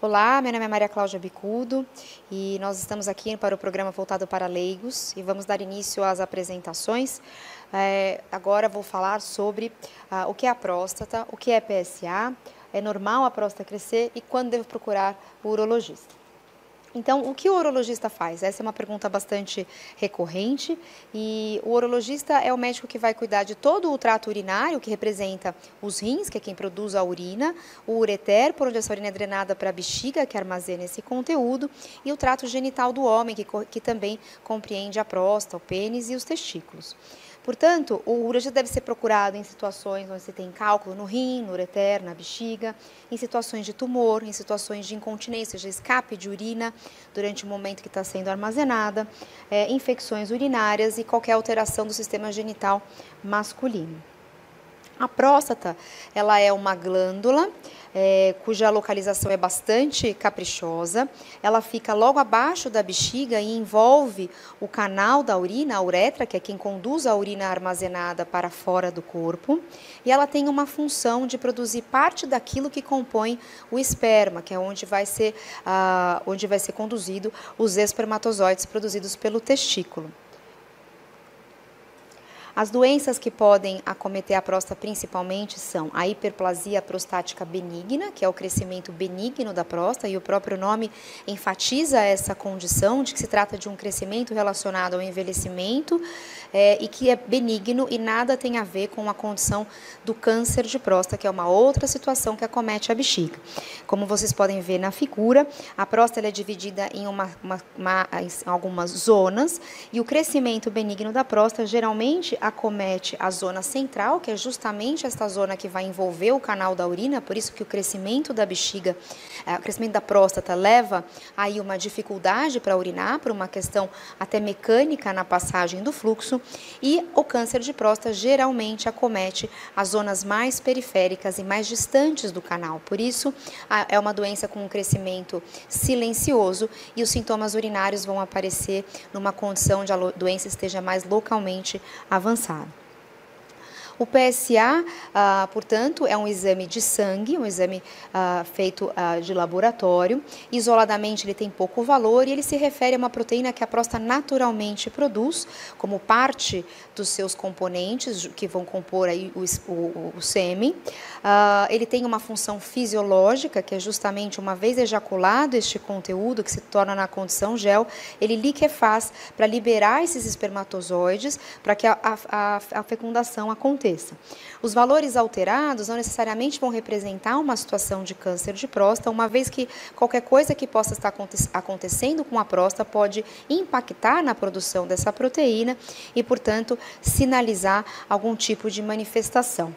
Olá, meu nome é Maria Cláudia Bicudo e nós estamos aqui para o programa voltado para leigos e vamos dar início às apresentações. Agora vou falar sobre o que é a próstata, o que é PSA, é normal a próstata crescer e quando devo procurar o urologista. Então, o que o urologista faz? Essa é uma pergunta bastante recorrente e o urologista é o médico que vai cuidar de todo o trato urinário, que representa os rins, que é quem produz a urina, o ureter, por onde essa urina é drenada para a bexiga, que armazena esse conteúdo, e o trato genital do homem, que também compreende a próstata, o pênis e os testículos. Portanto, o urologista deve ser procurado em situações onde você tem cálculo no rim, no ureter, na bexiga, em situações de tumor, em situações de incontinência, seja escape de urina durante o momento que está sendo armazenada, infecções urinárias e qualquer alteração do sistema genital masculino. A próstata, ela é uma glândula cuja localização é bastante caprichosa. Ela fica logo abaixo da bexiga e envolve o canal da urina, a uretra, que é quem conduz a urina armazenada para fora do corpo. E ela tem uma função de produzir parte daquilo que compõe o esperma, que é onde vai ser conduzido os espermatozoides produzidos pelo testículo. As doenças que podem acometer a próstata principalmente são a hiperplasia prostática benigna, que é o crescimento benigno da próstata, e o próprio nome enfatiza essa condição de que se trata de um crescimento relacionado ao envelhecimento e que é benigno e nada tem a ver com a condição do câncer de próstata, que é uma outra situação que acomete a bexiga. Como vocês podem ver na figura, a próstata é dividida em algumas zonas e o crescimento benigno da próstata geralmente acomete a zona central, que é justamente esta zona que vai envolver o canal da urina, por isso que o crescimento da bexiga, o crescimento da próstata leva aí uma dificuldade para urinar, por uma questão até mecânica na passagem do fluxo, e o câncer de próstata geralmente acomete as zonas mais periféricas e mais distantes do canal, por isso é uma doença com um crescimento silencioso e os sintomas urinários vão aparecer numa condição de a doença esteja mais localmente avançada. O PSA, portanto, é um exame de sangue, um exame feito de laboratório. Isoladamente, ele tem pouco valor e ele se refere a uma proteína que a próstata naturalmente produz, como parte dos seus componentes que vão compor aí o sêmen. Ele tem uma função fisiológica, que é justamente uma vez ejaculado este conteúdo, que se torna na condição gel, ele liquefaz para liberar esses espermatozoides para que a fecundação aconteça. Os valores alterados não necessariamente vão representar uma situação de câncer de próstata, uma vez que qualquer coisa que possa estar acontecendo com a próstata pode impactar na produção dessa proteína e, portanto, sinalizar algum tipo de manifestação.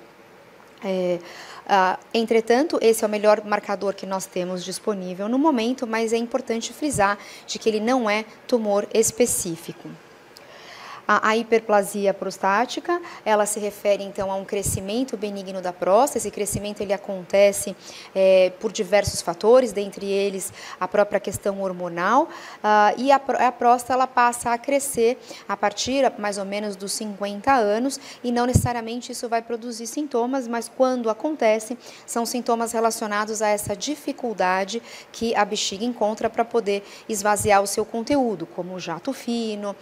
Entretanto, esse é o melhor marcador que nós temos disponível no momento, mas é importante frisar de que ele não é tumor específico. A hiperplasia prostática, ela se refere então a um crescimento benigno da próstata. Esse crescimento ele acontece por diversos fatores, dentre eles a própria questão hormonal, e a próstata ela passa a crescer a partir mais ou menos dos 50 anos e não necessariamente isso vai produzir sintomas, mas quando acontece são sintomas relacionados a essa dificuldade que a bexiga encontra para poder esvaziar o seu conteúdo, como o jato fino,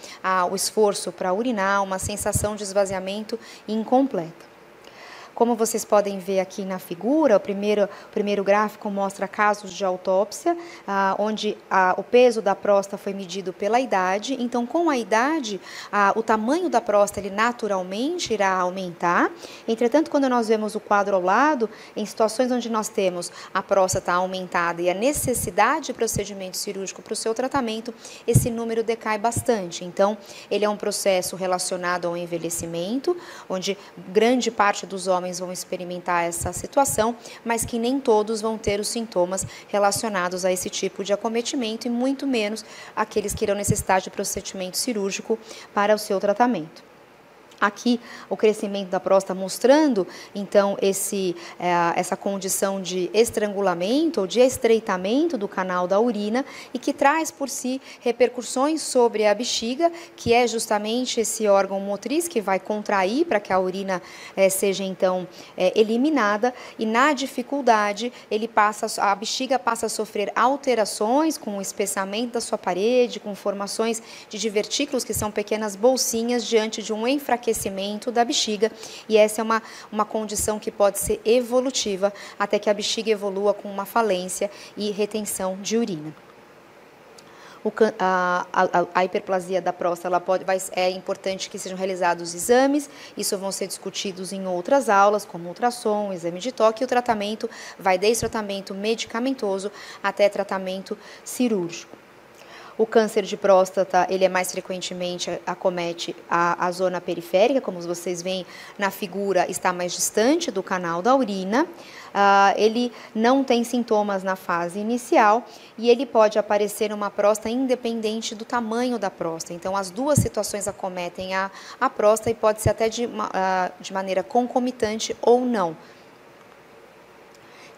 o esforço para urinar, uma sensação de esvaziamento incompleta. Como vocês podem ver aqui na figura, o primeiro gráfico mostra casos de autópsia, onde o peso da próstata foi medido pela idade. Então, com a idade, o tamanho da próstata ele naturalmente irá aumentar. Entretanto, quando nós vemos o quadro ao lado, em situações onde nós temos a próstata aumentada e a necessidade de procedimento cirúrgico para o seu tratamento, esse número decai bastante. Então, ele é um processo relacionado ao envelhecimento, onde grande parte dos homens vão experimentar essa situação, mas que nem todos vão ter os sintomas relacionados a esse tipo de acometimento e muito menos aqueles que irão necessitar de procedimento cirúrgico para o seu tratamento. Aqui o crescimento da próstata mostrando então essa condição de estrangulamento ou de estreitamento do canal da urina e que traz por si repercussões sobre a bexiga, que é justamente esse órgão motriz que vai contrair para que a urina seja então eliminada, e na dificuldade a bexiga passa a sofrer alterações com o espessamento da sua parede, com formações de divertículos, que são pequenas bolsinhas diante de um enfraquecimento da bexiga, e essa é uma condição que pode ser evolutiva até que a bexiga evolua com uma falência e retenção de urina. A hiperplasia da próstata é importante que sejam realizados exames, isso vão ser discutidos em outras aulas, como ultrassom, exame de toque, e o tratamento vai desde tratamento medicamentoso até tratamento cirúrgico. O câncer de próstata, ele é mais frequentemente acomete a zona periférica, como vocês veem na figura, está mais distante do canal da urina. Ele não tem sintomas na fase inicial e ele pode aparecer numa próstata independente do tamanho da próstata. Então, as duas situações acometem a próstata e pode ser até de maneira concomitante ou não.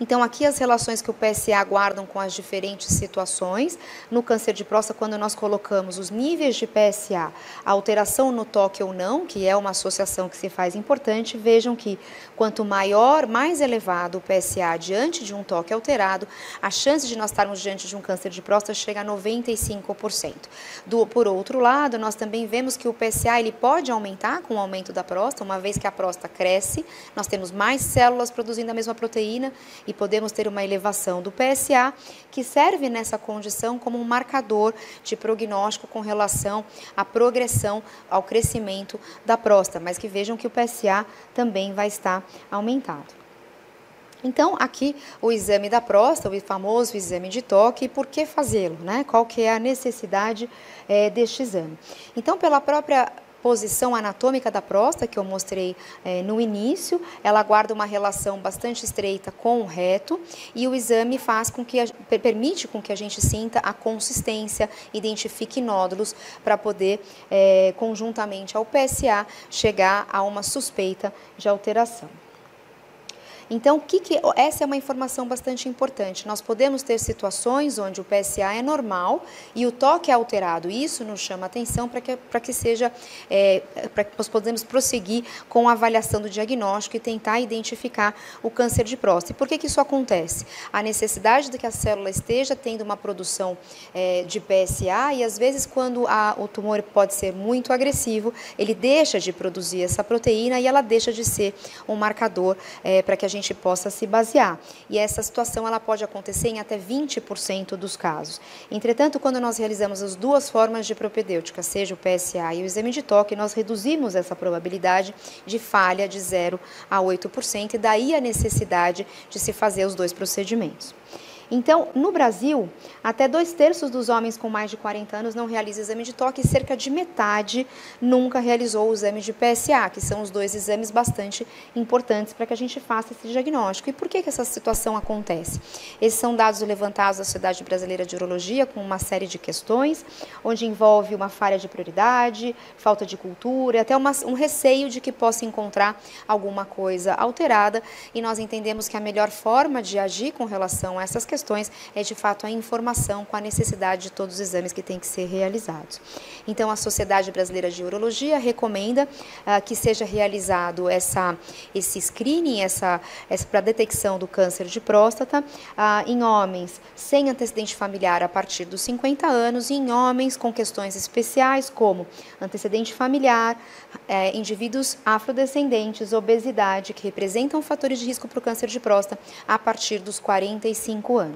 Então, aqui as relações que o PSA guardam com as diferentes situações. No câncer de próstata, quando nós colocamos os níveis de PSA, a alteração no toque ou não, que é uma associação que se faz importante, vejam que quanto maior, mais elevado o PSA diante de um toque alterado, a chance de nós estarmos diante de um câncer de próstata chega a 95%. Por outro lado, nós também vemos que o PSA ele pode aumentar com o aumento da próstata, uma vez que a próstata cresce, nós temos mais células produzindo a mesma proteína e podemos ter uma elevação do PSA, que serve nessa condição como um marcador de prognóstico com relação à progressão, ao crescimento da próstata, mas que vejam que o PSA também vai estar aumentado. Então, aqui o exame da próstata, o famoso exame de toque, e por que fazê-lo, né? Qual que é a necessidade deste exame? Então, pela própria posição anatômica da próstata, que eu mostrei no início, ela guarda uma relação bastante estreita com o reto, e o exame permite com que a gente sinta a consistência, identifique nódulos, para poder, conjuntamente ao PSA, chegar a uma suspeita de alteração. Então, essa é uma informação bastante importante. Nós podemos ter situações onde o PSA é normal e o toque é alterado. Isso nos chama atenção para que nós podemos prosseguir com a avaliação do diagnóstico e tentar identificar o câncer de próstata. E por que isso acontece? A necessidade de que a célula esteja tendo uma produção de PSA, e às vezes quando o tumor pode ser muito agressivo, ele deixa de produzir essa proteína e ela deixa de ser um marcador para que a gente possa se basear. E essa situação ela pode acontecer em até 20% dos casos. Entretanto, quando nós realizamos as duas formas de propedêutica, seja o PSA e o exame de toque, nós reduzimos essa probabilidade de falha de 0 a 8%, e daí a necessidade de se fazer os dois procedimentos. Então, no Brasil, até 2/3 dos homens com mais de 40 anos não realizam exame de toque e cerca de metade nunca realizou o exame de PSA, que são os dois exames bastante importantes para que a gente faça esse diagnóstico. E por que essa situação acontece? Esses são dados levantados da Sociedade Brasileira de Urologia com uma série de questões, onde envolve uma falha de prioridade, falta de cultura, até um receio de que possa encontrar alguma coisa alterada, e nós entendemos que a melhor forma de agir com relação a essas questões é de fato a informação com a necessidade de todos os exames que têm que ser realizados. Então, a Sociedade Brasileira de Urologia recomenda que seja realizado esse screening, para detecção do câncer de próstata em homens sem antecedente familiar a partir dos 50 anos e em homens com questões especiais como antecedente familiar, indivíduos afrodescendentes, obesidade, que representam fatores de risco para o câncer de próstata a partir dos 45 anos.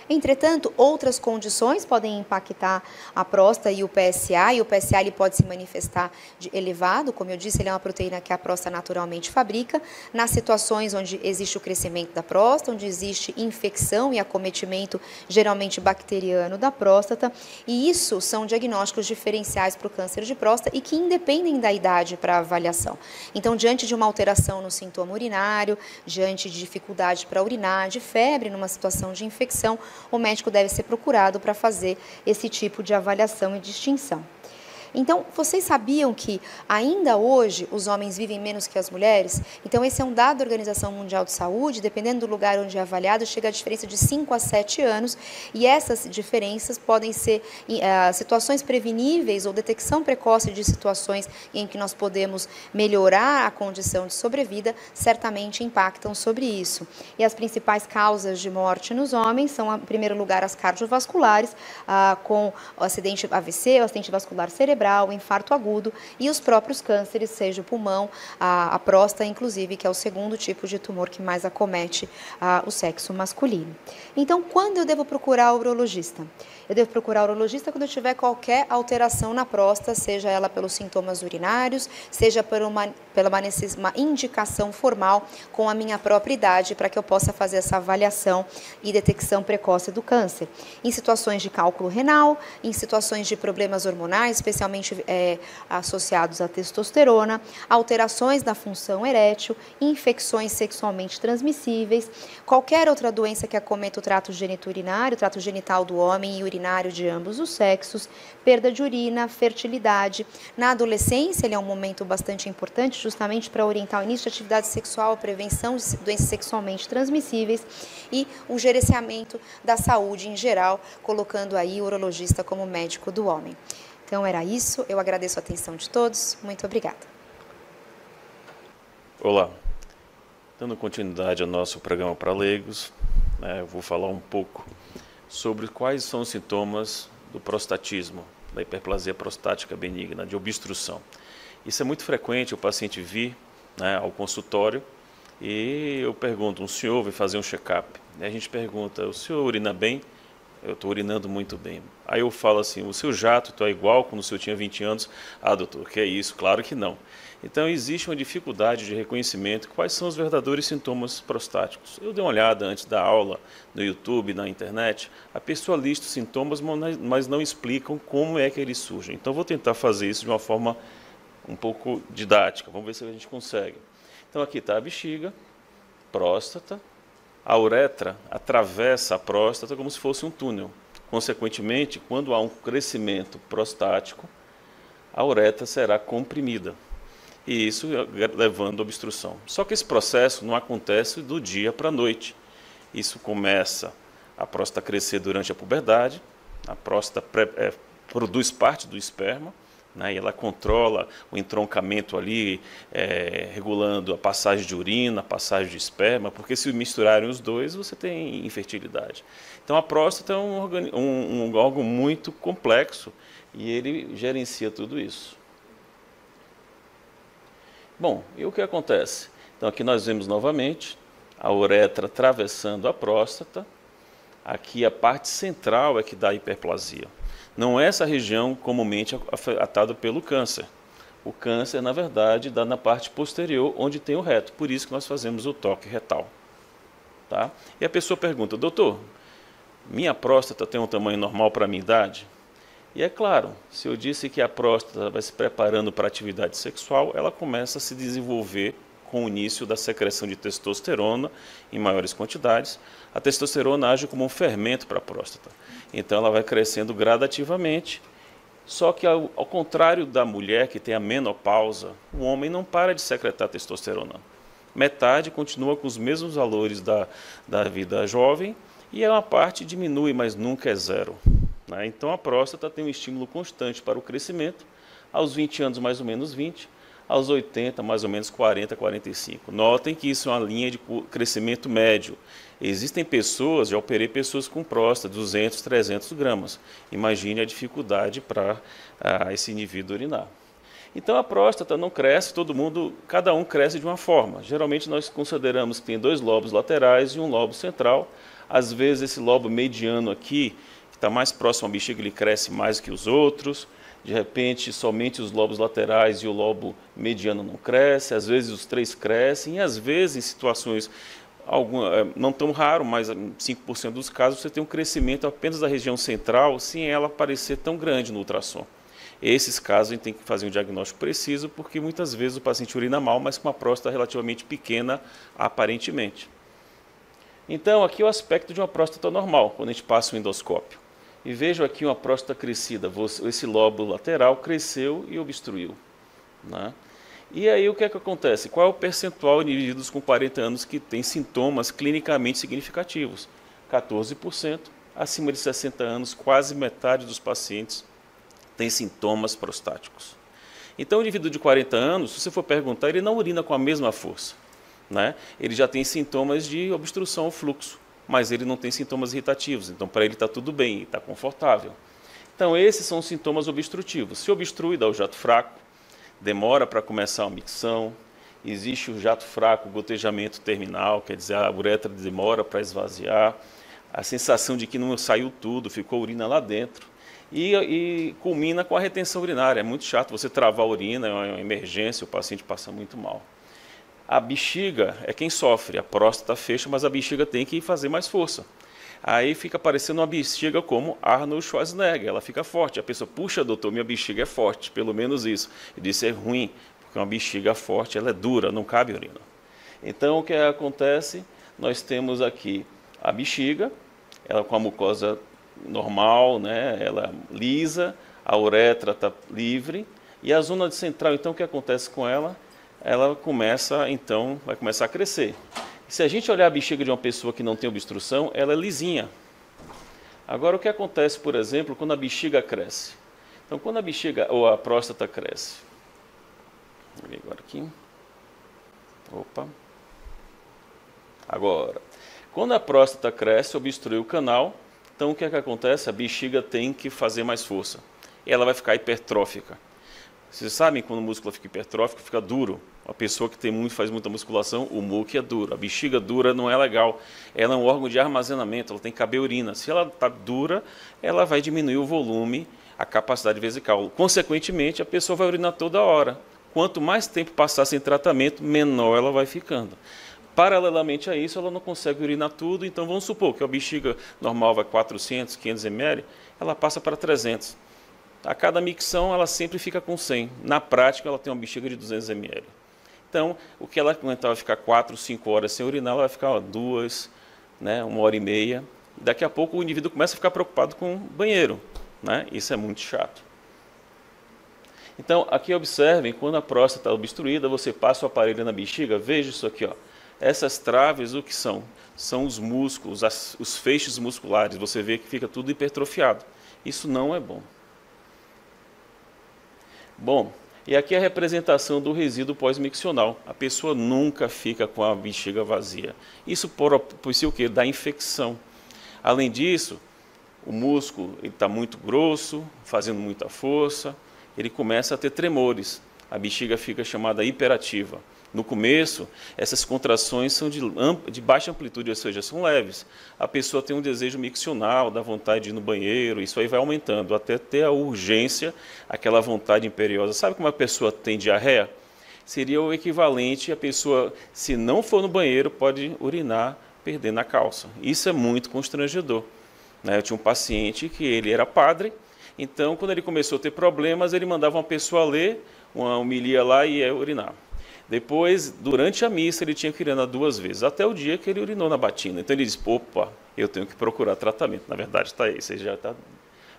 Entretanto, outras condições podem impactar a próstata e o PSA ele pode se manifestar de elevado, como eu disse, ele é uma proteína que a próstata naturalmente fabrica, nas situações onde existe o crescimento da próstata, onde existe infecção e acometimento geralmente bacteriano da próstata, e isso são diagnósticos diferenciais para o câncer de próstata e que independem da idade para avaliação. Então, diante de uma alteração no sintoma urinário, diante de dificuldade para urinar, de febre numa situação de infecção, o médico deve ser procurado para fazer esse tipo de avaliação e distinção. Então, vocês sabiam que ainda hoje os homens vivem menos que as mulheres? Então, esse é um dado da Organização Mundial de Saúde, dependendo do lugar onde é avaliado, chega a diferença de 5 a 7 anos, e essas diferenças podem ser situações preveníveis ou detecção precoce de situações em que nós podemos melhorar a condição de sobrevida, certamente impactam sobre isso. E as principais causas de morte nos homens são, em primeiro lugar, as cardiovasculares, com o acidente AVC, o acidente vascular cerebral, o infarto agudo e os próprios cânceres, seja o pulmão, a próstata, inclusive, que é o segundo tipo de tumor que mais acomete o sexo masculino. Então, quando eu devo procurar o urologista? Eu devo procurar o urologista quando eu tiver qualquer alteração na próstata, seja ela pelos sintomas urinários, seja pela uma indicação formal com a minha própria idade, para que eu possa fazer essa avaliação e detecção precoce do câncer. Em situações de cálculo renal, em situações de problemas hormonais, especialmente associados à testosterona, alterações da função erétil, infecções sexualmente transmissíveis, qualquer outra doença que acometa o trato geniturinário, o trato genital do homem e urinário de ambos os sexos, perda de urina, fertilidade. Na adolescência, ele é um momento bastante importante, justamente para orientar o início de atividade sexual, a prevenção de doenças sexualmente transmissíveis e o gerenciamento da saúde em geral, colocando aí o urologista como médico do homem. Então era isso, eu agradeço a atenção de todos, muito obrigada. Olá, dando continuidade ao nosso programa para leigos, eu vou falar um pouco sobre quais são os sintomas do prostatismo, da hiperplasia prostática benigna, de obstrução. Isso é muito frequente o paciente vir ao consultório e eu pergunto, o senhor vai fazer um check-up? E a gente pergunta, o senhor urina bem? Eu estou urinando muito bem. Aí eu falo assim, o seu jato está igual quando o senhor tinha 20 anos? Ah, doutor, que é isso? Claro que não. Então existe uma dificuldade de reconhecimento. Quais são os verdadeiros sintomas prostáticos? Eu dei uma olhada antes da aula no YouTube, na internet. A pessoa lista os sintomas, mas não explicam como é que eles surgem. Então vou tentar fazer isso de uma forma um pouco didática. Vamos ver se a gente consegue. Então aqui está a bexiga, próstata. A uretra atravessa a próstata como se fosse um túnel. Consequentemente, quando há um crescimento prostático, a uretra será comprimida. E isso levando à obstrução. Só que esse processo não acontece do dia para a noite. Isso começa a próstata crescer durante a puberdade, a próstata produz parte do esperma, e ela controla o entroncamento ali, regulando a passagem de urina, a passagem de esperma, porque se misturarem os dois, você tem infertilidade. Então a próstata é um órgão muito complexo e ele gerencia tudo isso. Bom, e o que acontece? Então aqui nós vemos novamente a uretra atravessando a próstata, aqui a parte central é que dá a hiperplasia. Não é essa região comumente afetada pelo câncer. O câncer, na verdade, dá na parte posterior, onde tem o reto. Por isso que nós fazemos o toque retal. Tá? E a pessoa pergunta, doutor, minha próstata tem um tamanho normal para a minha idade? E é claro, se eu disse que a próstata vai se preparando para a atividade sexual, ela começa a se desenvolver com o início da secreção de testosterona em maiores quantidades. A testosterona age como um fermento para a próstata. Então ela vai crescendo gradativamente, só que ao contrário da mulher que tem a menopausa, o homem não para de secretar testosterona. Metade continua com os mesmos valores da vida jovem e uma parte diminui, mas nunca é zero. Então a próstata tem um estímulo constante para o crescimento, aos 20 anos mais ou menos 20, aos 80 mais ou menos 40, 45. Notem que isso é uma linha de crescimento médio. Existem pessoas, já operei pessoas com próstata, 200, 300 gramas. Imagine a dificuldade para esse indivíduo urinar. Então a próstata não cresce, cada um cresce de uma forma. Geralmente nós consideramos que tem 2 lobos laterais e um lobo central. Às vezes esse lobo mediano aqui, que está mais próximo à bexiga, ele cresce mais que os outros. De repente, somente os lobos laterais e o lobo mediano não crescem. Às vezes os 3 crescem e às vezes em situações não tão raro, mas em 5% dos casos você tem um crescimento apenas da região central sem ela parecer tão grande no ultrassom. Esses casos a gente tem que fazer um diagnóstico preciso porque muitas vezes o paciente urina mal, mas com uma próstata relativamente pequena aparentemente. Então aqui é o aspecto de uma próstata normal, quando a gente passa o endoscópio. e vejo aqui uma próstata crescida, esse lóbulo lateral cresceu e obstruiu, né? E aí o que é que acontece? Qual é o percentual de indivíduos com 40 anos que tem sintomas clinicamente significativos? 14%. Acima de 60 anos, quase metade dos pacientes tem sintomas prostáticos. Então, o indivíduo de 40 anos, se você for perguntar, ele não urina com a mesma força, né? Ele já tem sintomas de obstrução ao fluxo, mas ele não tem sintomas irritativos. Então, para ele está tudo bem, está confortável. Então, esses são os sintomas obstrutivos. Se obstrui, dá o jato fraco, demora para começar a micção, existe o jato fraco, o gotejamento terminal, quer dizer, a uretra demora para esvaziar, a sensação de que não saiu tudo, ficou urina lá dentro, e culmina com a retenção urinária. É muito chato você travar a urina, é uma emergência, o paciente passa muito mal. A bexiga é quem sofre, a próstata fecha, mas a bexiga tem que fazer mais força. Aí fica parecendo uma bexiga como Arnold Schwarzenegger, ela fica forte. A pessoa, puxa, doutor, minha bexiga é forte, pelo menos isso. Eu disse, é ruim, porque uma bexiga forte, ela é dura, não cabe urina. Então, o que acontece? Nós temos aqui a bexiga, ela com a mucosa normal, né? Ela lisa, a uretra está livre, e a zona central, então, o que acontece com ela? Ela começa, então, vai começar a crescer. Se a gente olhar a bexiga de uma pessoa que não tem obstrução, ela é lisinha. Agora, o que acontece, por exemplo, quando a bexiga cresce? Então, quando a bexiga ou a próstata cresce, vou ver agora aqui. Opa. Agora, quando a próstata cresce, obstrui o canal, então o que é que acontece? A bexiga tem que fazer mais força. E ela vai ficar hipertrófica. Vocês sabem quando o músculo fica hipertrófico, fica duro. A pessoa que faz muita musculação, o muque é duro. A bexiga dura não é legal. Ela é um órgão de armazenamento, ela tem que caber urina. Se ela está dura, ela vai diminuir o volume, a capacidade vesical. Consequentemente, a pessoa vai urinar toda hora. Quanto mais tempo passar sem tratamento, menor ela vai ficando. Paralelamente a isso, ela não consegue urinar tudo, então vamos supor que a bexiga normal vai 400, 500 ml, ela passa para 300. A cada micção, ela sempre fica com 100. Na prática, ela tem uma bexiga de 200 ml. Então, o que ela aguentava ficar 4, 5 horas sem urinar, ela vai ficar 2, né, 1h30. Daqui a pouco, o indivíduo começa a ficar preocupado com o banheiro, né? Isso é muito chato. Então, aqui observem, quando a próstata está obstruída, você passa o aparelho na bexiga, veja isso aqui, ó. Essas traves, o que são? São os músculos, os feixes musculares. Você vê que fica tudo hipertrofiado. Isso não é bom. Bom, e aqui a representação do resíduo pós-miccional. A pessoa nunca fica com a bexiga vazia. Isso propicia o quê? Dá infecção. Além disso, o músculo está muito grosso, fazendo muita força, ele começa a ter tremores. A bexiga fica chamada hiperativa. No começo, essas contrações são de baixa amplitude, ou seja, são leves. A pessoa tem um desejo miccional, dá vontade de ir no banheiro, isso aí vai aumentando, até ter a urgência, aquela vontade imperiosa. Sabe como a pessoa tem diarreia? Seria o equivalente a pessoa, se não for no banheiro, pode urinar perdendo a calça. Isso é muito constrangedor, né? Eu tinha um paciente que ele era padre, então quando ele começou a ter problemas, ele mandava uma pessoa ler uma homilia lá e ia urinar. Depois, durante a missa, ele tinha que urinar 2 vezes, até o dia que ele urinou na batina. Então ele disse, opa, eu tenho que procurar tratamento. Na verdade, está aí, isso já está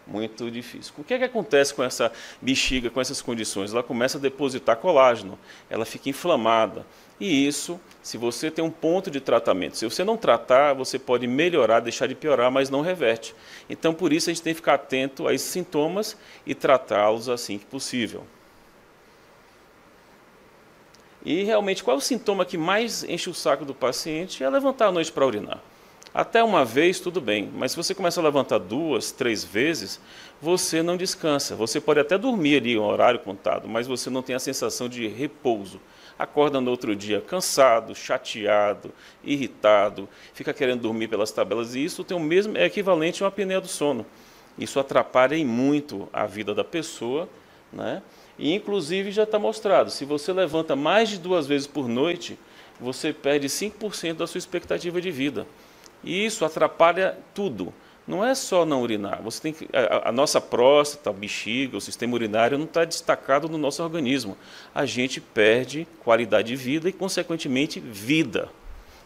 muito difícil. O que é que acontece com essa bexiga, com essas condições? Ela começa a depositar colágeno, ela fica inflamada. E isso, se você tem um ponto de tratamento, se você não tratar, você pode melhorar, deixar de piorar, mas não reverte. Então, por isso, a gente tem que ficar atento a esses sintomas e tratá-los assim que possível. E realmente, qual é o sintoma que mais enche o saco do paciente? É levantar à noite para urinar. Até uma vez, tudo bem, mas se você começa a levantar 2, 3 vezes, você não descansa. Você pode até dormir ali um horário contado, mas você não tem a sensação de repouso. Acorda no outro dia cansado, chateado, irritado, fica querendo dormir pelas tabelas, e isso tem é equivalente a uma apneia do sono. Isso atrapalha muito a vida da pessoa, né? E, inclusive, já está mostrado, se você levanta mais de 2 vezes por noite, você perde 5% da sua expectativa de vida. E isso atrapalha tudo. Não é só não urinar. Você tem que, a nossa próstata, a bexiga, o sistema urinário não está destacado no nosso organismo. A gente perde qualidade de vida e, consequentemente, vida.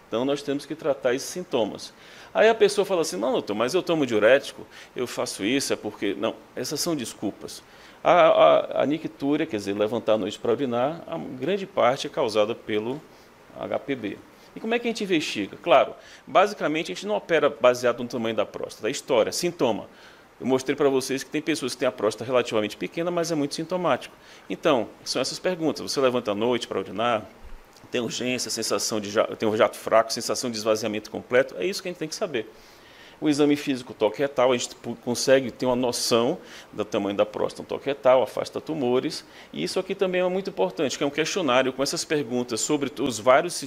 Então, nós temos que tratar esses sintomas. Aí a pessoa fala assim, não, doutor, mas eu tomo diurético, eu faço isso, é porque... Não, essas são desculpas. A nictúria, quer dizer, levantar à noite para urinar, a grande parte é causada pelo HPB. E como é que a gente investiga? Claro, basicamente a gente não opera baseado no tamanho da próstata. A história, sintoma. Eu mostrei para vocês que tem pessoas que têm a próstata relativamente pequena, mas é muito sintomático. Então, são essas perguntas. Você levanta à noite para urinar, tem urgência, sensação de tem um jato fraco, sensação de esvaziamento completo, é isso que a gente tem que saber. O exame físico toque retal, a gente consegue ter uma noção do tamanho da próstata, um toque retal, afasta tumores. E isso aqui também é muito importante, que é um questionário com essas perguntas sobre os vários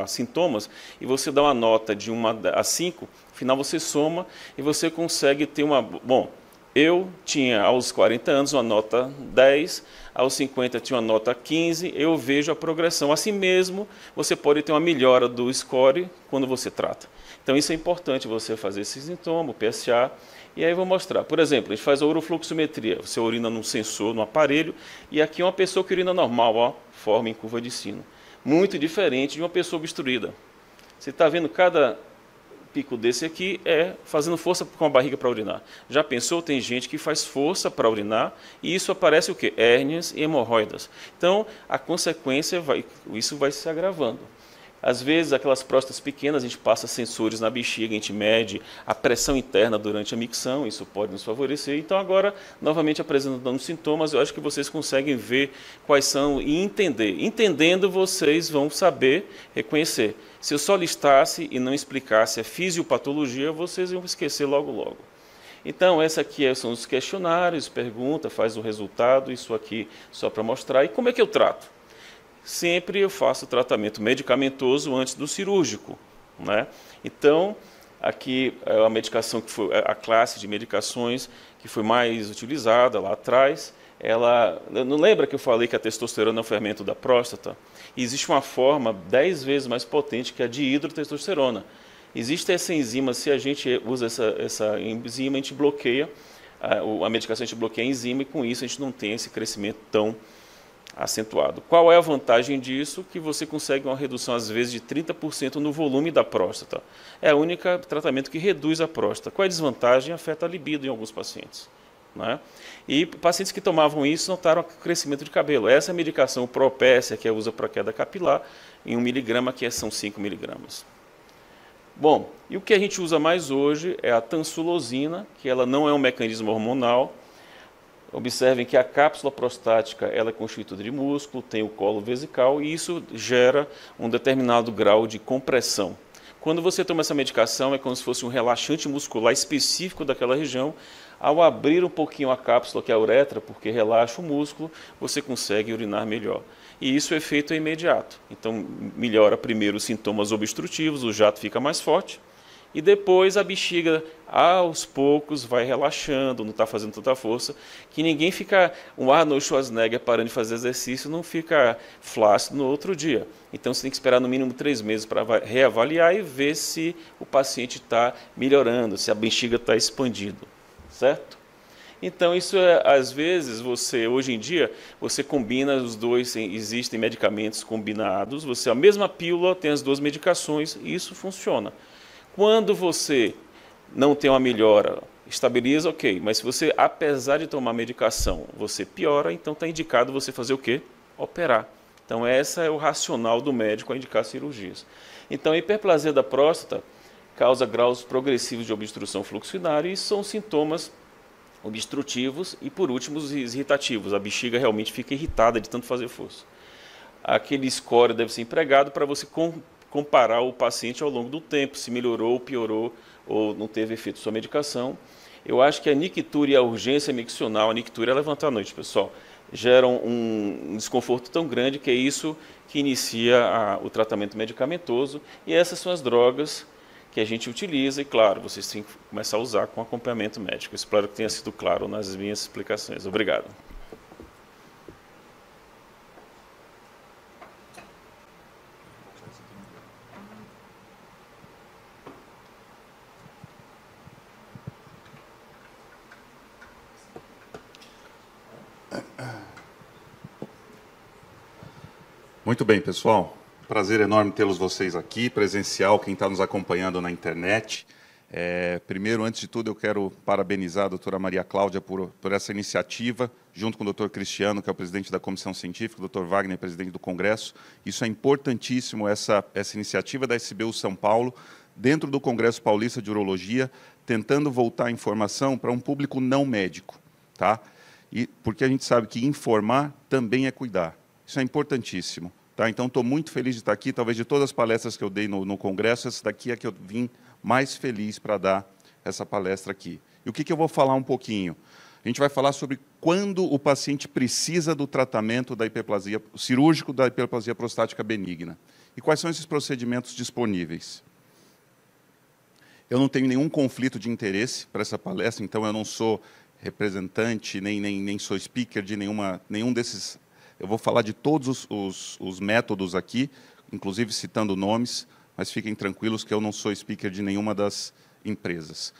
sintomas, e você dá uma nota de 1 a 5, no final você soma e você consegue ter uma... Bom, eu tinha aos 40 anos uma nota 10, aos 50 tinha uma nota 15, eu vejo a progressão. Assim mesmo, você pode ter uma melhora do score quando você trata. Então, isso é importante você fazer esse sintoma, o PSA, e aí eu vou mostrar. Por exemplo, a gente faz a urofluxometria, você urina num sensor, num aparelho, e aqui é uma pessoa que urina normal, ó, forma em curva de sino. Muito diferente de uma pessoa obstruída. Você está vendo cada pico desse aqui é fazendo força com a barriga para urinar. Já pensou? Tem gente que faz força para urinar e isso aparece o quê? Hérnias e hemorroidas. Então, a consequência, isso vai se agravando. Às vezes, aquelas próstatas pequenas, a gente passa sensores na bexiga, a gente mede a pressão interna durante a micção, isso pode nos favorecer. Então, agora, novamente apresentando sintomas, eu acho que vocês conseguem ver quais são e entender. Entendendo, vocês vão saber reconhecer. Se eu só listasse e não explicasse a fisiopatologia, vocês iam esquecer logo, logo. Então, essa aqui são os questionários, pergunta, faz o resultado, isso aqui só para mostrar. E como é que eu trato? Sempre eu faço tratamento medicamentoso antes do cirúrgico, né? Então, aqui é a medicação que foi a classe de medicações que foi mais utilizada lá atrás. Não lembra que eu falei que a testosterona é o fermento da próstata? E existe uma forma 10 vezes mais potente que a de hidrotestosterona. Existe essa enzima, se a gente usa essa enzima, a gente bloqueia, a medicação a gente bloqueia a enzima e com isso a gente não tem esse crescimento tão acentuado. Qual é a vantagem disso? Que você consegue uma redução, às vezes, de 30% no volume da próstata. É o único tratamento que reduz a próstata. Qual é a desvantagem? Afeta a libido em alguns pacientes, né? E pacientes que tomavam isso notaram crescimento de cabelo. Essa é a medicação Propécia, que é usa para queda capilar, em 1 miligrama, que são 5 miligramas. Bom, e o que a gente usa mais hoje é a tansulosina, que ela não é um mecanismo hormonal. Observem que a cápsula prostática ela é constituída de músculo, tem o colo vesical e isso gera um determinado grau de compressão. Quando você toma essa medicação é como se fosse um relaxante muscular específico daquela região. Ao abrir um pouquinho a cápsula, que é a uretra, porque relaxa o músculo, você consegue urinar melhor. E isso o efeito é imediato. Então melhora primeiro os sintomas obstrutivos, o jato fica mais forte. E depois a bexiga, aos poucos, vai relaxando, não está fazendo tanta força, que ninguém fica, um Arnold Schwarzenegger parando de fazer exercício, não fica flácido no outro dia. Então você tem que esperar no mínimo 3 meses para reavaliar e ver se o paciente está melhorando, se a bexiga está expandindo, certo? Então isso às vezes, hoje em dia, você combina os dois, existem medicamentos combinados, a mesma pílula tem as 2 medicações e isso funciona. Quando você não tem uma melhora, estabiliza, ok. Mas se você, apesar de tomar medicação, você piora, então está indicado você fazer o quê? Operar. Então, esse é o racional do médico a indicar cirurgias. Então, a hiperplasia da próstata causa graus progressivos de obstrução fluxo-urinária e são sintomas obstrutivos e, por último, os irritativos. A bexiga realmente fica irritada de tanto fazer força. Aquele score deve ser empregado para você comparar o paciente ao longo do tempo, se melhorou, piorou ou não teve efeito sua medicação. Eu acho que a nictúria e a urgência miccional, a nictúria é levantar à noite, pessoal, geram um desconforto tão grande que é isso que inicia o tratamento medicamentoso e essas são as drogas que a gente utiliza e, claro, vocês têm que começar a usar com acompanhamento médico. Espero que tenha sido claro nas minhas explicações. Obrigado. Muito bem, pessoal. prazer enorme tê-los vocês aqui, presencial, quem está nos acompanhando na internet. Primeiro, antes de tudo, eu quero parabenizar a doutora Maria Cláudia por essa iniciativa, junto com o doutor Cristiano, que é o presidente da Comissão Científica, o doutor Wagner, presidente do Congresso. Isso é importantíssimo, essa iniciativa da SBU São Paulo, dentro do Congresso Paulista de Urologia, tentando voltar a informação para um público não médico, tá? Porque a gente sabe que informar também é cuidar. Isso é importantíssimo. Tá? Então, estou muito feliz de estar aqui. Talvez de todas as palestras que eu dei no Congresso, essa daqui é que eu vim mais feliz para dar essa palestra aqui. E o que eu vou falar um pouquinho? A gente vai falar sobre quando o paciente precisa do tratamento da hiperplasia cirúrgico da hiperplasia prostática benigna. E quais são esses procedimentos disponíveis? Eu não tenho nenhum conflito de interesse para essa palestra, então eu não sou representante, nem sou speaker de nenhum desses. Eu vou falar de todos os métodos aqui, inclusive citando nomes, mas fiquem tranquilos que eu não sou speaker de nenhuma das empresas.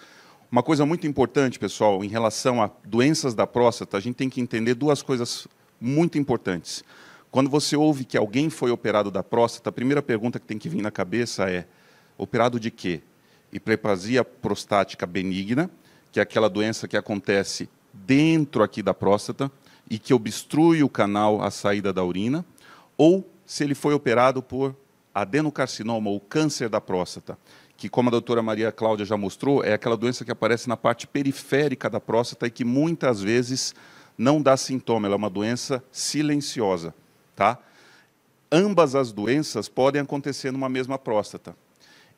Uma coisa muito importante, pessoal, em relação a doenças da próstata, a gente tem que entender duas coisas muito importantes. Quando você ouve que alguém foi operado da próstata, a primeira pergunta que tem que vir na cabeça é: operado de quê? Hiperplasia prostática benigna, que é aquela doença que acontece dentro aqui da próstata e que obstrui o canal à saída da urina, ou se ele foi operado por adenocarcinoma, ou câncer da próstata, que, como a doutora Maria Cláudia já mostrou, é aquela doença que aparece na parte periférica da próstata e que muitas vezes não dá sintoma, ela é uma doença silenciosa. Tá? Ambas as doenças podem acontecer numa mesma próstata.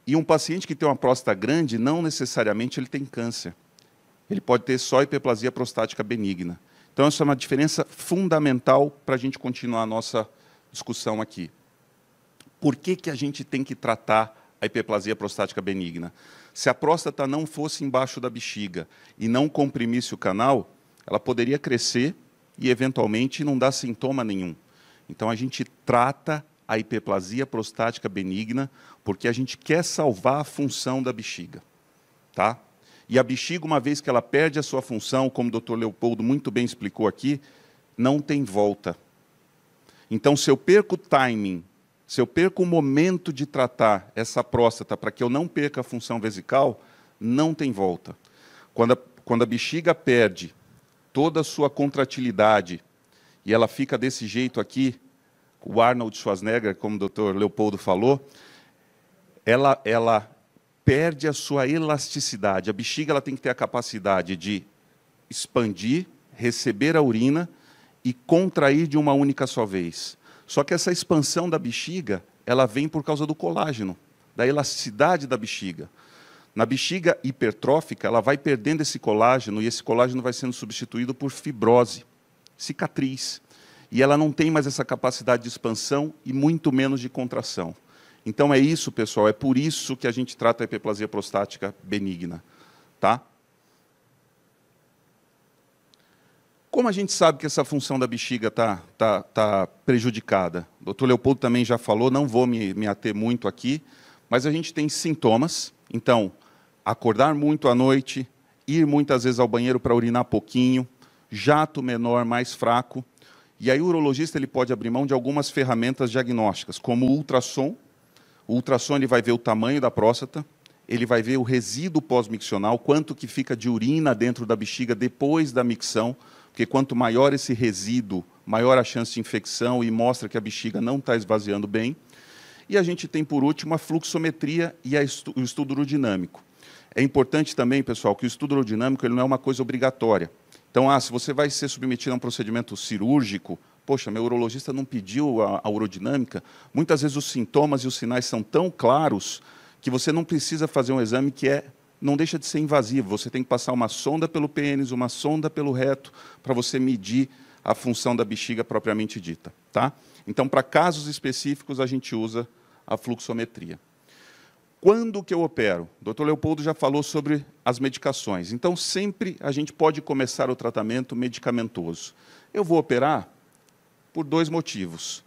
E um paciente que tem uma próstata grande, não necessariamente ele tem câncer. Ele pode ter só hiperplasia prostática benigna. Então, essa é uma diferença fundamental para a gente continuar a nossa discussão aqui. Por que a gente tem que tratar a hiperplasia prostática benigna? Se a próstata não fosse embaixo da bexiga e não comprimisse o canal, ela poderia crescer e, eventualmente, não dar sintoma nenhum. Então, a gente trata a hiperplasia prostática benigna porque a gente quer salvar a função da bexiga. Tá? E a bexiga, uma vez que ela perde a sua função, como o doutor Leopoldo muito bem explicou aqui, não tem volta. Então, se eu perco o timing, se eu perco o momento de tratar essa próstata para que eu não perca a função vesical, não tem volta. Quando a bexiga perde toda a sua contratilidade e ela fica desse jeito aqui, o Arnold Schwarzenegger, como o doutor Leopoldo falou, ela perde a sua elasticidade. A bexiga ela tem que ter a capacidade de expandir, receber a urina e contrair de uma única só vez. Só que essa expansão da bexiga, ela vem por causa do colágeno, da elasticidade da bexiga. Na bexiga hipertrófica, ela vai perdendo esse colágeno e esse colágeno vai sendo substituído por fibrose, cicatriz. E ela não tem mais essa capacidade de expansão e muito menos de contração. Então, é isso, pessoal, é por isso que a gente trata a hiperplasia prostática benigna. Tá? Como a gente sabe que essa função da bexiga está prejudicada? O doutor Leopoldo também já falou, não vou me ater muito aqui, mas a gente tem sintomas. Então, acordar muito à noite, ir muitas vezes ao banheiro para urinar pouquinho, jato menor, mais fraco. E aí o urologista ele pode abrir mão de algumas ferramentas diagnósticas, como o ultrassom. O ultrassom ele vai ver o tamanho da próstata, ele vai ver o resíduo pós-miccional, quanto que fica de urina dentro da bexiga depois da micção, porque quanto maior esse resíduo, maior a chance de infecção e mostra que a bexiga não está esvaziando bem. E a gente tem, por último, a fluxometria e o estudo urodinâmico. É importante também, pessoal, que o estudo urodinâmico ele não é uma coisa obrigatória. Então, se você vai ser submetido a um procedimento cirúrgico, poxa, meu urologista não pediu a urodinâmica, muitas vezes os sintomas e os sinais são tão claros que você não precisa fazer um exame que não deixa de ser invasivo. Você tem que passar uma sonda pelo pênis, uma sonda pelo reto, para você medir a função da bexiga propriamente dita. Tá? Então, para casos específicos, a gente usa a fluxometria. Quando que eu opero? O doutor Leopoldo já falou sobre as medicações. Então, sempre a gente pode começar o tratamento medicamentoso. Eu vou operar por dois motivos.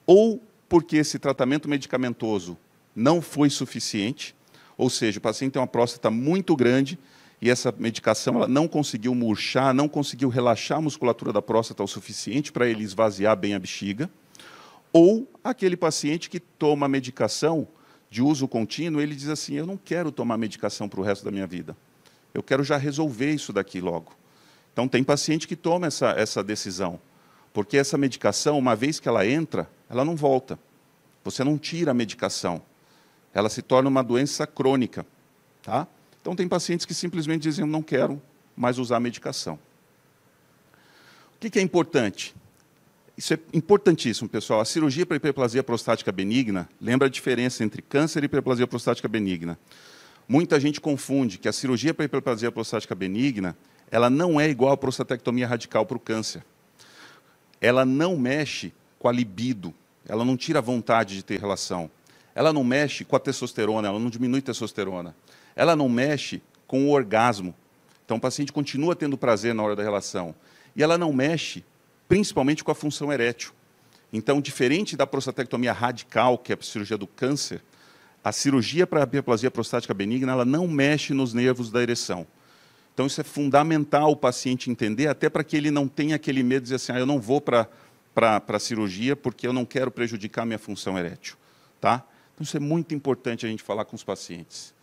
Ou porque esse tratamento medicamentoso não foi suficiente, ou seja, o paciente tem uma próstata muito grande e essa medicação ela não conseguiu murchar, não conseguiu relaxar a musculatura da próstata o suficiente para ele esvaziar bem a bexiga. Ou aquele paciente que toma medicação de uso contínuo, ele diz assim, eu não quero tomar medicação para o resto da minha vida. Eu quero já resolver isso daqui logo. Então, tem paciente que toma essa decisão, porque essa medicação, uma vez que ela entra, ela não volta. Você não tira a medicação. Ela se torna uma doença crônica. Tá? Então, tem pacientes que simplesmente dizem, eu não quero mais usar a medicação. O que é importante? Isso é importantíssimo, pessoal. A cirurgia para hiperplasia prostática benigna, lembra a diferença entre câncer e hiperplasia prostática benigna. Muita gente confunde que a cirurgia para hiperplasia prostática benigna, ela não é igual à prostatectomia radical para o câncer. Ela não mexe com a libido, ela não tira a vontade de ter relação. Ela não mexe com a testosterona, ela não diminui a testosterona. Ela não mexe com o orgasmo. Então, o paciente continua tendo prazer na hora da relação. E ela não mexe, principalmente, com a função erétil. Então, diferente da prostatectomia radical, que é a cirurgia do câncer, a cirurgia para a hiperplasia prostática benigna, ela não mexe nos nervos da ereção. Então, isso é fundamental o paciente entender, até para que ele não tenha aquele medo de dizer assim, eu não vou para a cirurgia porque eu não quero prejudicar a minha função erétil. Tá? Então, isso é muito importante a gente falar com os pacientes.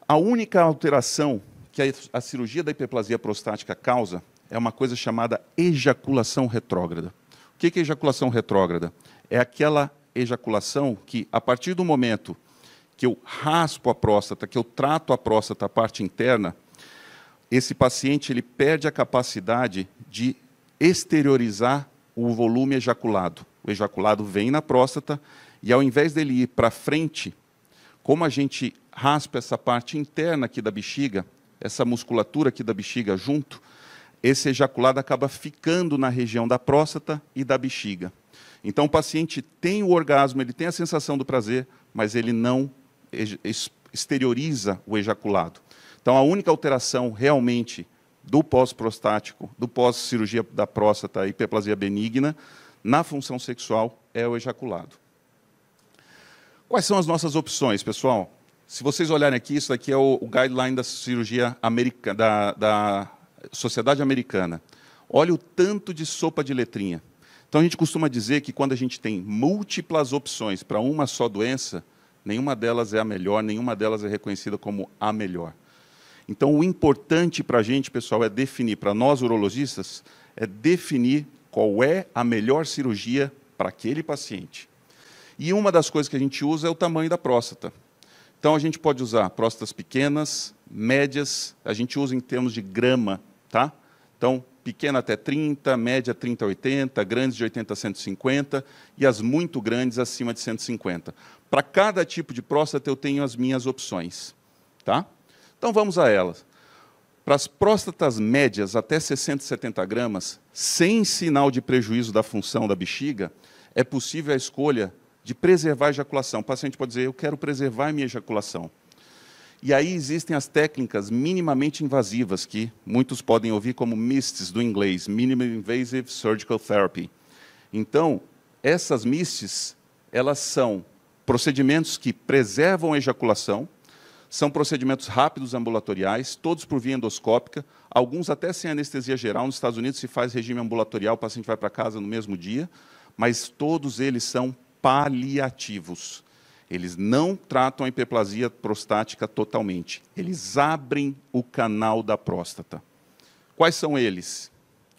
A única alteração que a cirurgia da hiperplasia prostática causa é uma coisa chamada ejaculação retrógrada. O que é ejaculação retrógrada? É aquela ejaculação que, a partir do momento que eu raspo a próstata, que eu trato a próstata, a parte interna, esse paciente ele perde a capacidade de exteriorizar o volume ejaculado. O ejaculado vem na próstata e, ao invés dele ir para frente, como a gente raspa essa parte interna aqui da bexiga, essa musculatura aqui da bexiga junto, esse ejaculado acaba ficando na região da próstata e da bexiga. Então, o paciente tem o orgasmo, ele tem a sensação do prazer, mas ele não exterioriza o ejaculado. Então, a única alteração realmente do pós-prostático, do pós-cirurgia da próstata e hiperplasia benigna, na função sexual, é o ejaculado. Quais são as nossas opções, pessoal? Se vocês olharem aqui, isso aqui é o guideline da cirurgia americana, da Sociedade Americana. Olha o tanto de sopa de letrinha. Então, a gente costuma dizer que quando a gente tem múltiplas opções para uma só doença, nenhuma delas é a melhor, nenhuma delas é reconhecida como a melhor. Então, o importante para a gente, pessoal, é definir, para nós urologistas, é definir qual é a melhor cirurgia para aquele paciente. E uma das coisas que a gente usa é o tamanho da próstata. Então, a gente pode usar próstatas pequenas, médias, a gente usa em termos de grama, tá? Então, pequena até 30, média 30 a 80, grandes de 80 a 150 e as muito grandes acima de 150. Para cada tipo de próstata, eu tenho as minhas opções. Tá? Então, vamos a elas. Para as próstatas médias, até 60 e 70 gramas, sem sinal de prejuízo da função da bexiga, é possível a escolha de preservar a ejaculação. O paciente pode dizer, eu quero preservar a minha ejaculação. E aí existem as técnicas minimamente invasivas, que muitos podem ouvir como MISTs, do inglês, Minimally Invasive Surgical Therapy. Então, essas MISTs, elas são procedimentos que preservam a ejaculação, são procedimentos rápidos ambulatoriais, todos por via endoscópica, alguns até sem anestesia geral. Nos Estados Unidos se faz regime ambulatorial, o paciente vai para casa no mesmo dia, mas todos eles são paliativos. Eles não tratam a hiperplasia prostática totalmente. Eles abrem o canal da próstata. Quais são eles?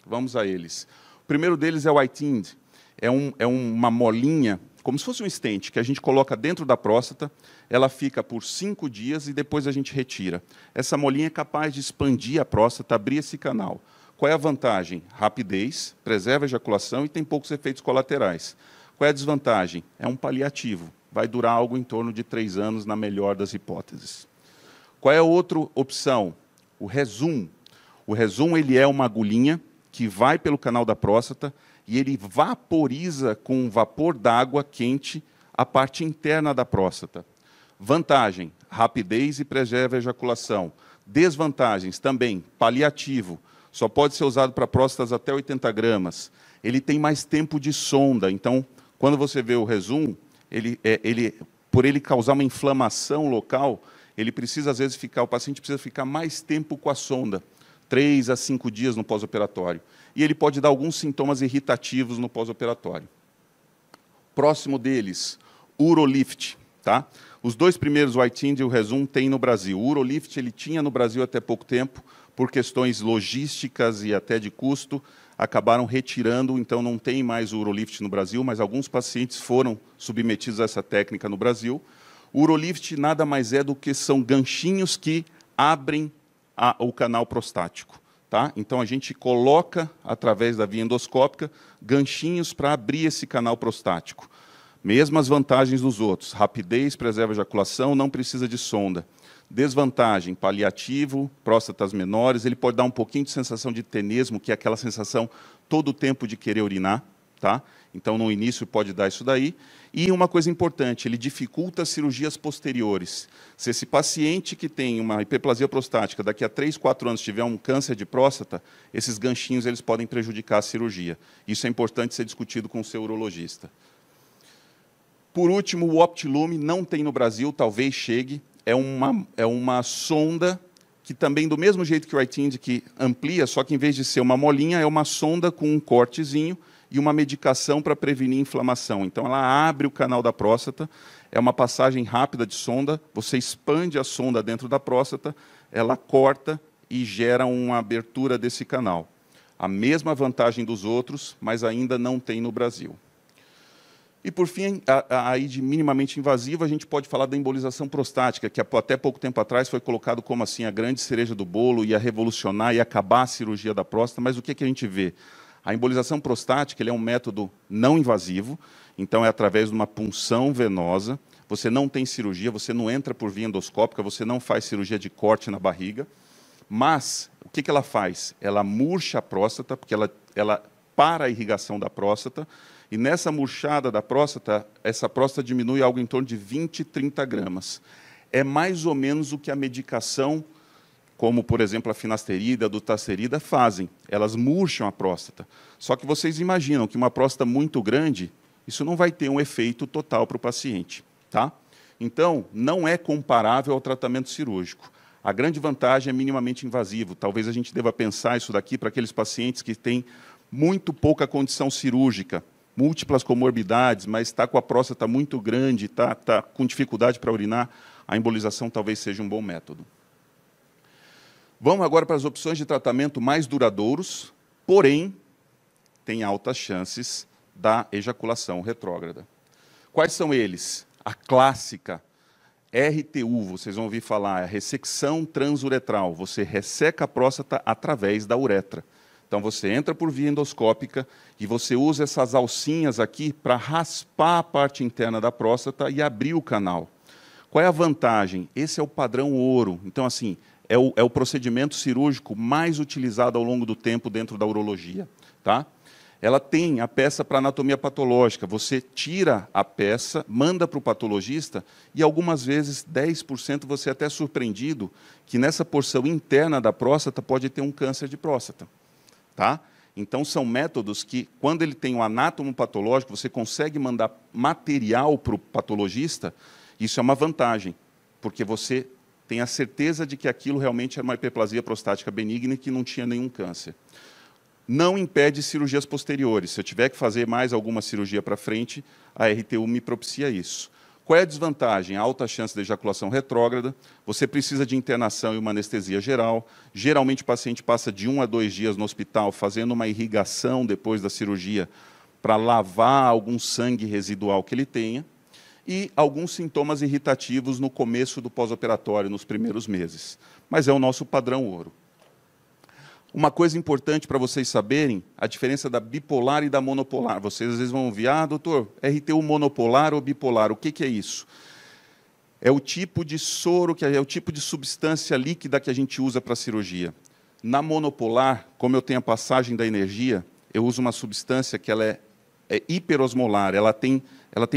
Vamos a eles. O primeiro deles é o iTind. É uma molinha, como se fosse um stent, que a gente coloca dentro da próstata, ela fica por 5 dias e depois a gente retira. Essa molinha é capaz de expandir a próstata, abrir esse canal. Qual é a vantagem? Rapidez, preserva a ejaculação e tem poucos efeitos colaterais. Qual é a desvantagem? É um paliativo. Vai durar algo em torno de 3 anos, na melhor das hipóteses. Qual é a outra opção? O Rezum. O Rezum ele é uma agulhinha que vai pelo canal da próstata e ele vaporiza com um vapor d'água quente a parte interna da próstata. Vantagem, rapidez e preserva a ejaculação. Desvantagens, também, paliativo. Só pode ser usado para próstatas até 80 gramas. Ele tem mais tempo de sonda. Então, quando você vê o Rezum, por ele causar uma inflamação local, ele precisa, às vezes, o paciente precisa ficar mais tempo com a sonda, 3 a 5 dias no pós-operatório. E ele pode dar alguns sintomas irritativos no pós-operatório. Próximo deles, Urolift, tá? Os dois primeiros, o iTind e o Rezum, tem no Brasil. O Urolift ele tinha no Brasil até pouco tempo, por questões logísticas e até de custo, acabaram retirando, então não tem mais o Urolift no Brasil, mas alguns pacientes foram submetidos a essa técnica no Brasil. O Urolift nada mais é do que são ganchinhos que abrem o canal prostático. Tá? Então, a gente coloca, através da via endoscópica, ganchinhos para abrir esse canal prostático. Mesmas vantagens dos outros. Rapidez, preserva a ejaculação, não precisa de sonda. Desvantagem, paliativo, próstatas menores, ele pode dar um pouquinho de sensação de tenesmo, que é aquela sensação todo o tempo de querer urinar. Tá? Então, no início, pode dar isso daí. E uma coisa importante, ele dificulta as cirurgias posteriores. Se esse paciente que tem uma hiperplasia prostática, daqui a 3, 4 anos, tiver um câncer de próstata, esses ganchinhos eles podem prejudicar a cirurgia. Isso é importante ser discutido com o seu urologista. Por último, o Optilume não tem no Brasil, talvez chegue. É uma sonda que também, do mesmo jeito que o iTind, que amplia, só que em vez de ser uma molinha, é uma sonda com um cortezinho e uma medicação para prevenir inflamação. Então, ela abre o canal da próstata, é uma passagem rápida de sonda, você expande a sonda dentro da próstata, ela corta e gera uma abertura desse canal. A mesma vantagem dos outros, mas ainda não tem no Brasil. E, por fim, aí de minimamente invasiva, a gente pode falar da embolização prostática, que até pouco tempo atrás foi colocado como assim a grande cereja do bolo, ia revolucionar e acabar a cirurgia da próstata, mas o que a gente vê? A embolização prostática ele é um método não invasivo, então é através de uma punção venosa, você não tem cirurgia, você não entra por via endoscópica, você não faz cirurgia de corte na barriga, mas o que ela faz? Ela murcha a próstata, porque ela para a irrigação da próstata, e nessa murchada da próstata, essa próstata diminui algo em torno de 20, 30 gramas. É mais ou menos o que a medicação, como, por exemplo, a finasterida, a dutasterida, fazem. Elas murcham a próstata. Só que vocês imaginam que uma próstata muito grande, isso não vai ter um efeito total para o paciente. Tá? Então, não é comparável ao tratamento cirúrgico. A grande vantagem é minimamente invasivo. Talvez a gente deva pensar isso daqui para aqueles pacientes que têm muito pouca condição cirúrgica, múltiplas comorbidades, mas está com a próstata muito grande, está com dificuldade para urinar, a embolização talvez seja um bom método. Vamos agora para as opções de tratamento mais duradouros, porém, tem altas chances da ejaculação retrógrada. Quais são eles? A clássica RTU, vocês vão ouvir falar, é a ressecção transuretral. Você resseca a próstata através da uretra. Então, você entra por via endoscópica e você usa essas alcinhas aqui para raspar a parte interna da próstata e abrir o canal. Qual é a vantagem? Esse é o padrão ouro. Então, assim, é o procedimento cirúrgico mais utilizado ao longo do tempo dentro da urologia. Tá? Ela tem a peça para anatomia patológica. Você tira a peça, manda para o patologista e, algumas vezes, 10% você é até surpreendido que nessa porção interna da próstata pode ter um câncer de próstata. Tá? Então, são métodos que, quando ele tem um anátomo patológico, você consegue mandar material para o patologista, isso é uma vantagem, porque você tem a certeza de que aquilo realmente era uma hiperplasia prostática benigna e que não tinha nenhum câncer. Não impede cirurgias posteriores. Se eu tiver que fazer mais alguma cirurgia para frente, a RTU me propicia isso. Qual é a desvantagem? A alta chance de ejaculação retrógrada, você precisa de internação e uma anestesia geral. Geralmente o paciente passa de 1 a 2 dias no hospital fazendo uma irrigação depois da cirurgia para lavar algum sangue residual que ele tenha. E alguns sintomas irritativos no começo do pós-operatório, nos primeiros meses. Mas é o nosso padrão ouro. Uma coisa importante para vocês saberem, a diferença da bipolar e da monopolar. Vocês às vezes vão ouvir, doutor, RTU monopolar ou bipolar, o que é isso? É o tipo de soro, é o tipo de substância líquida que a gente usa para a cirurgia. Na monopolar, como eu tenho a passagem da energia, eu uso uma substância que ela é hiperosmolar, ela tem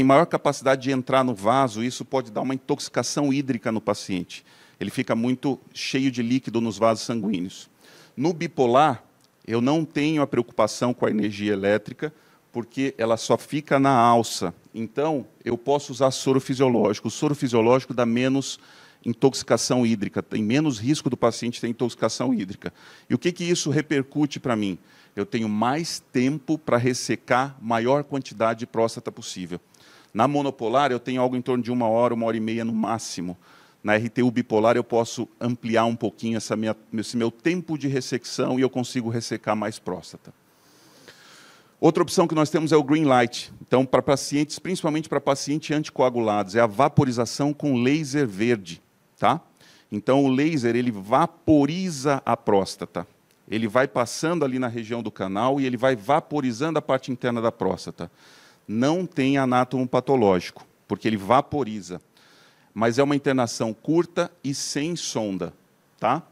maior capacidade de entrar no vaso, e isso pode dar uma intoxicação hídrica no paciente. Ele fica muito cheio de líquido nos vasos sanguíneos. No bipolar, eu não tenho a preocupação com a energia elétrica, porque ela só fica na alça. Então, eu posso usar soro fisiológico. O soro fisiológico dá menos intoxicação hídrica, tem menos risco do paciente ter intoxicação hídrica. E o que isso repercute para mim? Eu tenho mais tempo para ressecar maior quantidade de próstata possível. Na monopolar, eu tenho algo em torno de 1 hora, 1 hora e meia no máximo. Na RTU bipolar, eu posso ampliar um pouquinho esse meu tempo de ressecção e eu consigo ressecar mais próstata. Outra opção que nós temos é o green light. Então, para pacientes, principalmente para pacientes anticoagulados, é a vaporização com laser verde. Tá? Então, o laser ele vaporiza a próstata. Ele vai passando ali na região do canal e ele vai vaporizando a parte interna da próstata. Não tem anátomo patológico, porque ele vaporiza. Mas é uma internação curta e sem sonda. Tá?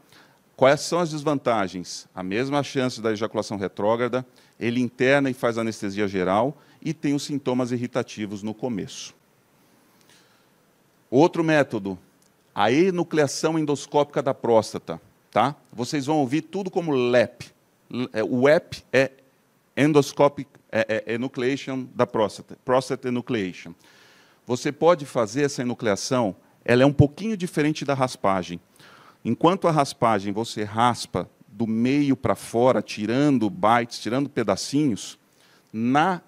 Quais são as desvantagens? A mesma chance da ejaculação retrógrada, ele interna e faz anestesia geral e tem os sintomas irritativos no começo. Outro método, a enucleação endoscópica da próstata. Tá? Vocês vão ouvir tudo como LEP. O EP é Endoscopic Enucleation da próstata, Prostate Enucleation. Você pode fazer essa enucleação, ela é um pouquinho diferente da raspagem. Enquanto a raspagem você raspa do meio para fora, tirando bytes, tirando pedacinhos, na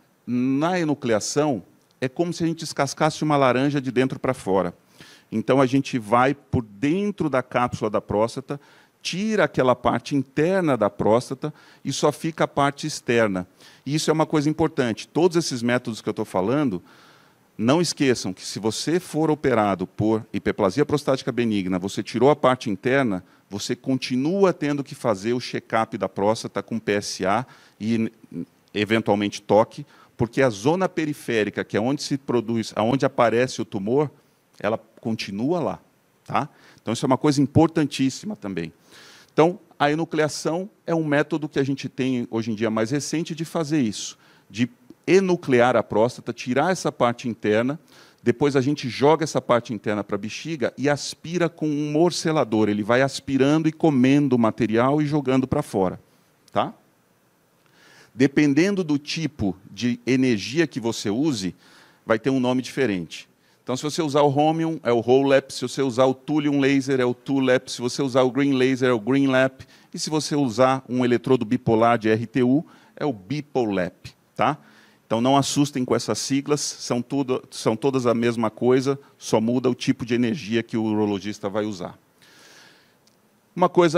enucleação é como se a gente descascasse uma laranja de dentro para fora. Então, a gente vai por dentro da cápsula da próstata, tira aquela parte interna da próstata e só fica a parte externa. E isso é uma coisa importante. Todos esses métodos que eu estou falando, não esqueçam que se você for operado por hiperplasia prostática benigna, você tirou a parte interna, você continua tendo que fazer o check-up da próstata com PSA e, eventualmente, toque, porque a zona periférica, que é onde se produz, onde aparece o tumor, ela continua lá. Tá? Então, isso é uma coisa importantíssima também. Então, a enucleação é um método que a gente tem, hoje em dia, mais recente, de fazer isso, de enuclear a próstata, tirar essa parte interna, depois a gente joga essa parte interna para a bexiga e aspira com um morcelador. Ele vai aspirando e comendo o material e jogando para fora. Tá? Dependendo do tipo de energia que você use, vai ter um nome diferente. Então, se você usar o Holmium, é o HoLEP. Se você usar o Thulium Laser, é o ThuLEP. Se você usar o Green Laser, é o GreenLEP. E se você usar um eletrodo bipolar de RTU, é o BipoLEP. Tá? Então, não assustem com essas siglas, são todas a mesma coisa, só muda o tipo de energia que o urologista vai usar.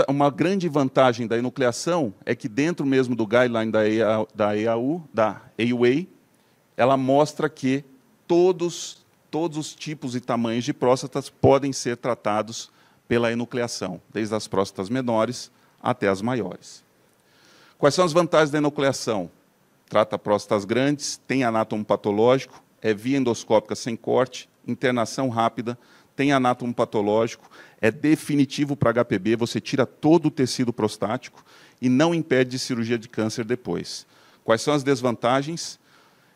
Uma grande vantagem da enucleação é que, dentro mesmo do guideline da AUA, ela mostra que todos os tipos e tamanhos de próstatas podem ser tratados pela enucleação, desde as próstatas menores até as maiores. Quais são as vantagens da enucleação? Trata próstatas grandes, tem anátomo patológico, é via endoscópica sem corte, internação rápida, tem anátomo patológico, é definitivo para HPB, você tira todo o tecido prostático e não impede cirurgia de câncer depois. Quais são as desvantagens?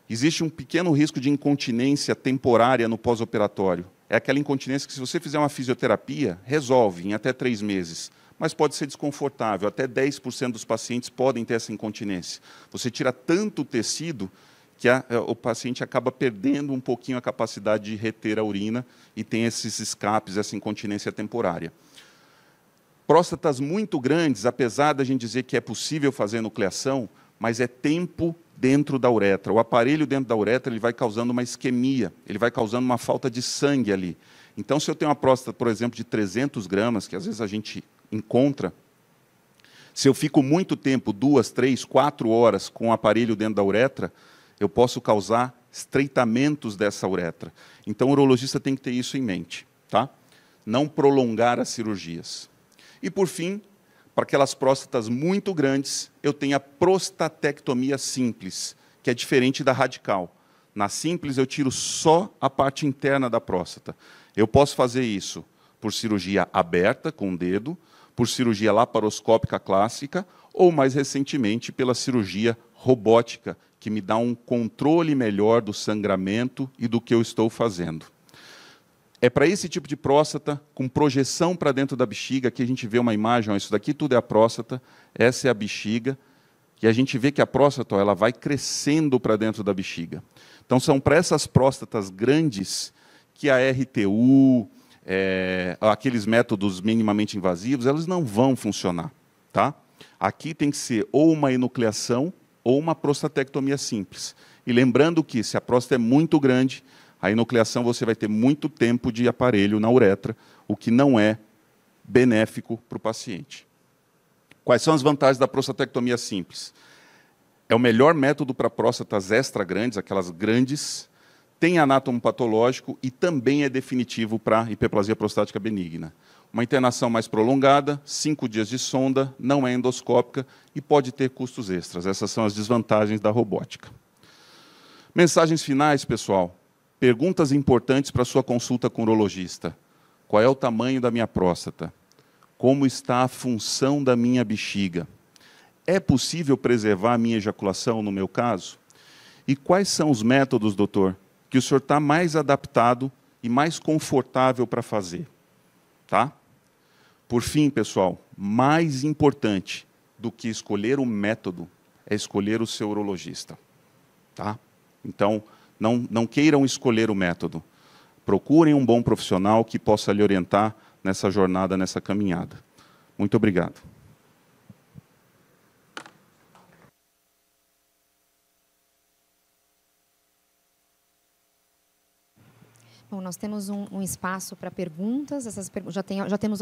Existe um pequeno risco de incontinência temporária no pós-operatório. É aquela incontinência que, se você fizer uma fisioterapia, resolve em até 3 meses. Mas pode ser desconfortável. Até 10% dos pacientes podem ter essa incontinência. Você tira tanto tecido que o paciente acaba perdendo um pouquinho a capacidade de reter a urina e tem esses escapes, essa incontinência temporária. Próstatas muito grandes, apesar da gente dizer que é possível fazer enucleação, mas é tempo dentro da uretra. O aparelho dentro da uretra ele vai causando uma isquemia, ele vai causando uma falta de sangue ali. Então, se eu tenho uma próstata, por exemplo, de 300 gramas, que às vezes a gente encontra, se eu fico muito tempo, 2, 3, 4 horas com o aparelho dentro da uretra, eu posso causar estreitamentos dessa uretra. Então, o urologista tem que ter isso em mente. Tá? Não prolongar as cirurgias. E, por fim, para aquelas próstatas muito grandes, eu tenho a prostatectomia simples, que é diferente da radical. Na simples, eu tiro só a parte interna da próstata. Eu posso fazer isso por cirurgia aberta, com o dedo, por cirurgia laparoscópica clássica, ou, mais recentemente, pela cirurgia robótica, que me dá um controle melhor do sangramento e do que eu estou fazendo. É para esse tipo de próstata, com projeção para dentro da bexiga, que a gente vê uma imagem, ó, isso daqui tudo é a próstata, essa é a bexiga, e a gente vê que a próstata ela vai crescendo para dentro da bexiga. Então, são para essas próstatas grandes que a RTU, aqueles métodos minimamente invasivos, eles não vão funcionar. Tá? Aqui tem que ser ou uma enucleação ou uma prostatectomia simples. E lembrando que, se a próstata é muito grande, A enucleação você vai ter muito tempo de aparelho na uretra, o que não é benéfico para o paciente. Quais são as vantagens da prostatectomia simples? É o melhor método para próstatas extra grandes, aquelas grandes, tem anátomo patológico e também é definitivo para hiperplasia prostática benigna. Uma internação mais prolongada, 5 dias de sonda, não é endoscópica e pode ter custos extras. Essas são as desvantagens da robótica. Mensagens finais, pessoal. Perguntas importantes para a sua consulta com o urologista. Qual é o tamanho da minha próstata? Como está a função da minha bexiga? É possível preservar a minha ejaculação, no meu caso? E quais são os métodos, doutor, que o senhor está mais adaptado e mais confortável para fazer? Tá? Por fim, pessoal, mais importante do que escolher o método é escolher o seu urologista. Tá? Então, não queiram escolher o método. Procurem um bom profissional que possa lhe orientar nessa jornada, nessa caminhada. Muito obrigado. Bom, nós temos um espaço para perguntas. Já temos algumas